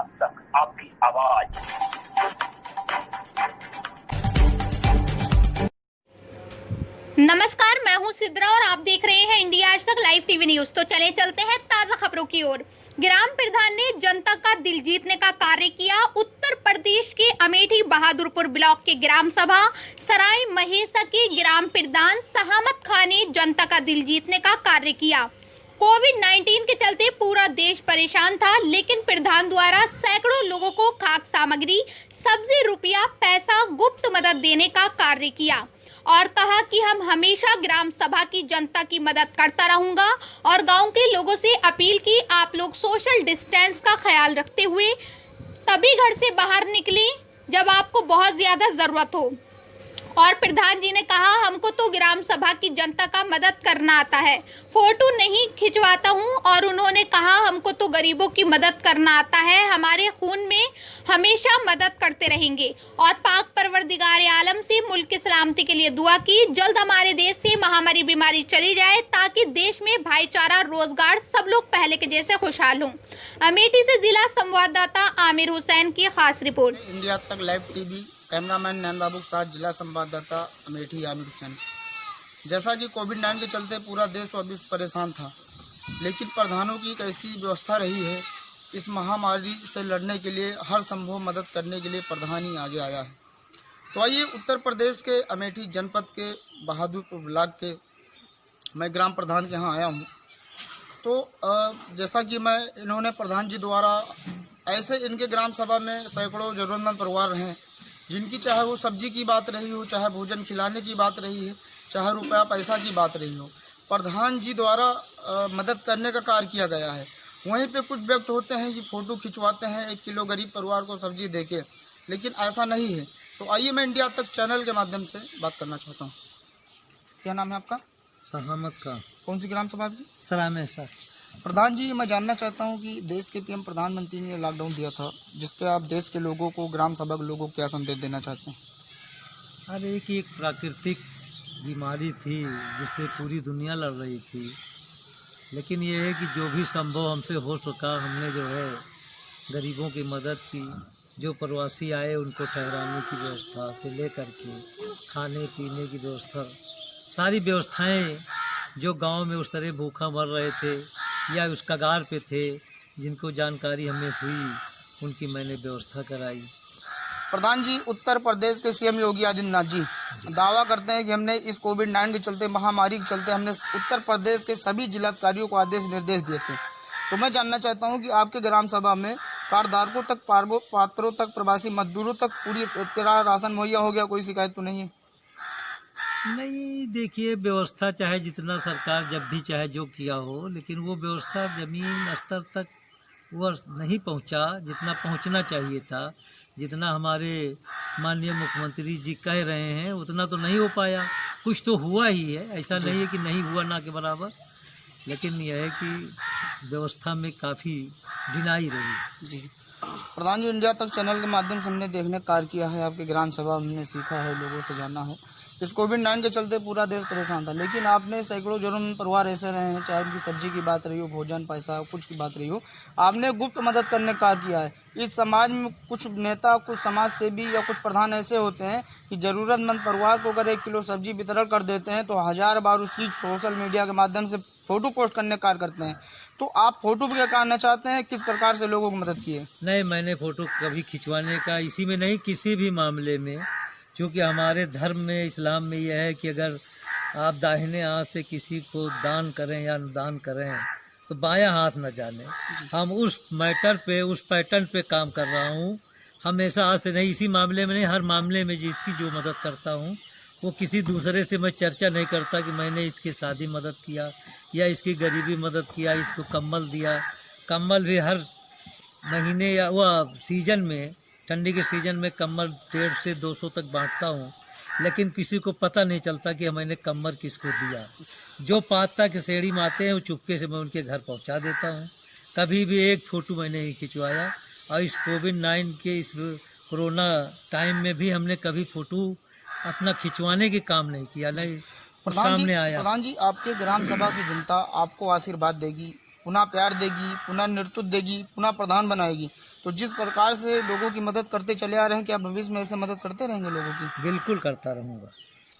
आज तक आपकी आवाज। नमस्कार, मैं हूं सिद्रा और आप देख रहे हैं इंडिया आज तक लाइव टीवी न्यूज। तो चले चलते हैं ताजा खबरों की ओर। ग्राम प्रधान ने जनता का दिल जीतने का कार्य किया। उत्तर प्रदेश के अमेठी बहादुरपुर ब्लॉक के ग्राम सभा सराय महेसा के ग्राम प्रधान शहामत खान ने जनता का दिल जीतने का कार्य किया। कोविड-19 के चलते पूरा देश परेशान था, लेकिन प्रधान द्वारा सैकड़ों लोगों को खाद्य सामग्री, सब्जी, रुपया, पैसा, गुप्त मदद देने का कार्य किया और कहा कि हम हमेशा ग्राम सभा की जनता की मदद करता रहूंगा और गांव के लोगों से अपील की, आप लोग सोशल डिस्टेंस का ख्याल रखते हुए तभी घर से बाहर निकलें जब आपको बहुत ज्यादा जरूरत हो। और प्रधान जी ने कहा, हमको तो ग्राम सभा की जनता का मदद करना आता है, फोटो नहीं खिंचवाता हूं। और उन्होंने कहा, हमको तो गरीबों की मदद करना आता है, हमारे खून में हमेशा मदद करते रहेंगे। और पाक परवरदिगार आलम से मुल्क की सलामती के लिए दुआ की, जल्द हमारे देश से महामारी बीमारी चली जाए ताकि देश में भाईचारा, रोजगार, सब लोग पहले के जैसे खुशहाल हों। अमेठी से जिला संवाददाता आमिर हुसैन की खास रिपोर्ट। इंडिया तक लाइव टीवी कैमरामैन नैन बाबू के साथ जिला संवाददाता अमेठी आमिर हुसैन। जैसा कि कोविड-19 के चलते पूरा देश और विश्व परेशान था, लेकिन प्रधानों की एक ऐसी व्यवस्था रही है, इस महामारी से लड़ने के लिए हर संभव मदद करने के लिए प्रधान ही आगे आया है। तो आइए उत्तर प्रदेश के अमेठी जनपद के बहादुरपुर ब्लॉक के मैं ग्राम प्रधान के यहाँ आया हूँ। तो जैसा कि इन्होंने प्रधान जी द्वारा ऐसे इनके ग्राम सभा में सैकड़ों जरूरतमंद परिवार हैं, जिनकी चाहे वो सब्जी की बात रही हो, चाहे भोजन खिलाने की बात रही है, चाहे रुपया पैसा की बात रही हो, प्रधान जी द्वारा मदद करने का कार्य किया गया है। वहीं पे कुछ व्यक्त होते हैं कि फ़ोटो खिंचवाते हैं 1 किलो गरीब परिवार को सब्जी देके, लेकिन ऐसा नहीं है। तो आइए मैं इंडिया तक चैनल के माध्यम से बात करना चाहता हूँ। क्या नाम है आपका? शहामत खान। कौन सी ग्राम सभा आपकी? सराय महेसा। प्रधान जी, मैं जानना चाहता हूं कि देश के पीएम प्रधानमंत्री ने लॉकडाउन दिया था, जिस पे आप देश के लोगों को, ग्राम सभा के लोगों को क्या संदेश देना चाहते हैं? अरे कि एक प्राकृतिक बीमारी थी जिससे पूरी दुनिया लड़ रही थी, लेकिन ये है कि जो भी संभव हमसे हो सका हमने जो है गरीबों की मदद की। जो प्रवासी आए उनको ठहराने की व्यवस्था से लेकर के खाने पीने की व्यवस्था, सारी व्यवस्थाएं जो गांव में उस तरह भूखा मर रहे थे या उस कगार पे थे, जिनको जानकारी हमें हुई, उनकी मैंने व्यवस्था कराई। प्रधान जी, उत्तर प्रदेश के सीएम योगी आदित्यनाथ जी दावा करते हैं कि हमने इस कोविड-19 के चलते, महामारी के चलते, हमने उत्तर प्रदेश के सभी जिलाधिकारियों को आदेश निर्देश दिए थे। तो मैं जानना चाहता हूं कि आपके ग्राम सभा में कार्डधारकों तक, पात्रों तक, प्रवासी मजदूरों तक पूरी तरह राशन मुहैया हो गया? कोई शिकायत तो नहीं है? नहीं, देखिए, व्यवस्था चाहे जितना सरकार जब भी चाहे जो किया हो, लेकिन वो व्यवस्था ज़मीन स्तर तक वो नहीं पहुंचा जितना पहुंचना चाहिए था। जितना हमारे माननीय मुख्यमंत्री जी कह रहे हैं उतना तो नहीं हो पाया। कुछ तो हुआ ही है, ऐसा नहीं है कि नहीं हुआ ना के बराबर, लेकिन यह है कि व्यवस्था में काफ़ी ढिलाई रही। जी प्रधान जी, इंडिया तक चैनल के माध्यम से हमने देखने का कार्य किया है, आपके ग्राम सभा हमने सीखा है, लोगों से जाना है। इस कोविड-19 के चलते पूरा देश परेशान था, लेकिन आपने सैकड़ों जरूरतमंद परिवार ऐसे रहे हैं, चाहे उनकी सब्जी की बात रही हो, भोजन, पैसा, कुछ की बात रही हो, आपने गुप्त मदद करने का कार्य किया है। इस समाज में कुछ नेता, कुछ समाज सेवी या कुछ प्रधान ऐसे होते हैं कि ज़रूरतमंद परिवार को अगर 1 किलो सब्जी वितरण कर देते हैं तो 1000 बार उसकी सोशल मीडिया के माध्यम से फ़ोटो पोस्ट करने का कार्य करते हैं। तो आप फोटो भी क्या कहना चाहते हैं, किस प्रकार से लोगों को मदद की है? नहीं, मैंने फ़ोटो कभी खिंचवाने का, इसी में नहीं, किसी भी मामले में, क्योंकि हमारे धर्म में, इस्लाम में यह है कि अगर आप दाहिने हाथ से किसी को दान करें या दान करें तो बायां हाथ न जाने। हम उस मैटर पे, उस पैटर्न पे काम कर रहा हूँ हमेशा, आज से नहीं, इसी मामले में नहीं, हर मामले में जिसकी जो मदद करता हूँ वो किसी दूसरे से मैं चर्चा नहीं करता कि मैंने इसकी शादी मदद किया या इसकी गरीबी मदद किया, इसको कंबल दिया। कंबल भी हर महीने या वह सीजन में, ठंडी के सीज़न में कंबल 150 से 200 तक बांटता हूँ, लेकिन किसी को पता नहीं चलता कि मैंने कंबल किसको दिया। जो पाता के सेड़ी में आते हैं वो चुपके से मैं उनके घर पहुँचा देता हूँ। कभी भी एक फ़ोटो मैंने नहीं खिंचवाया, और इस कोविड-19 के इस कोरोना टाइम में भी हमने कभी फ़ोटो अपना खिंचवाने के काम नहीं किया, नहीं सामने आया। प्रधान जी, आपके ग्राम सभा की जनता आपको आशीर्वाद देगी, पुनः प्यार देगी, पुनः नेतृत्व देगी, पुनः प्रधान बनाएगी, तो जिस प्रकार से लोगों की मदद करते चले आ रहे हैं, क्या भविष्य में ऐसे मदद करते रहेंगे लोगों की? बिल्कुल करता रहूँगा।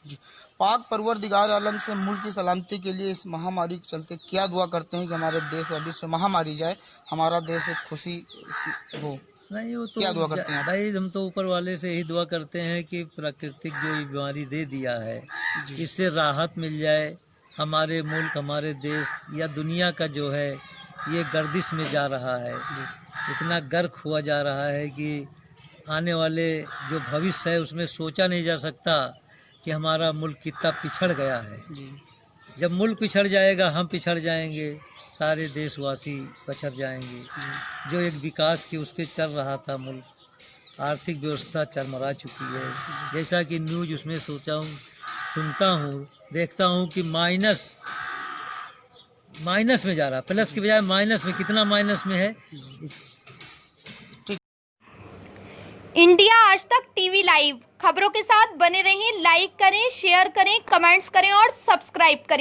जी। पाक परवरदिगार आलम से मुल्क की सलामती के लिए इस महामारी के चलते क्या दुआ करते हैं कि हमारे देश और विश्व महामारी जाए, हमारा देश एक खुशी हो? नहीं, वो तो क्या दुआ करते हैं? भाई हम तो ऊपर वाले से ही दुआ करते हैं कि प्राकृतिक जो ये बीमारी दे दिया है जी। इससे राहत मिल जाए। हमारे मुल्क, हमारे देश या दुनिया का जो है ये गर्दिश में जा रहा है, जी। इतना गर्क हुआ जा रहा है कि आने वाले जो भविष्य है उसमें सोचा नहीं जा सकता कि हमारा मुल्क कितना पिछड़ गया है। जी। जब मुल्क पिछड़ जाएगा हम पिछड़ जाएंगे, सारे देशवासी पछड़ जाएंगे। जो एक विकास की उस पर चल रहा था मुल्क, आर्थिक व्यवस्था चरमरा चुकी है। जैसा कि न्यूज़ उसमें सुनता हूँ, देखता हूँ कि माइनस में जा रहा, प्लस के बजाय माइनस में। कितना माइनस में है? इंडिया आज तक टीवी लाइव खबरों के साथ बने रहें। लाइक करें, शेयर करें, कमेंट्स करें और सब्सक्राइब करें।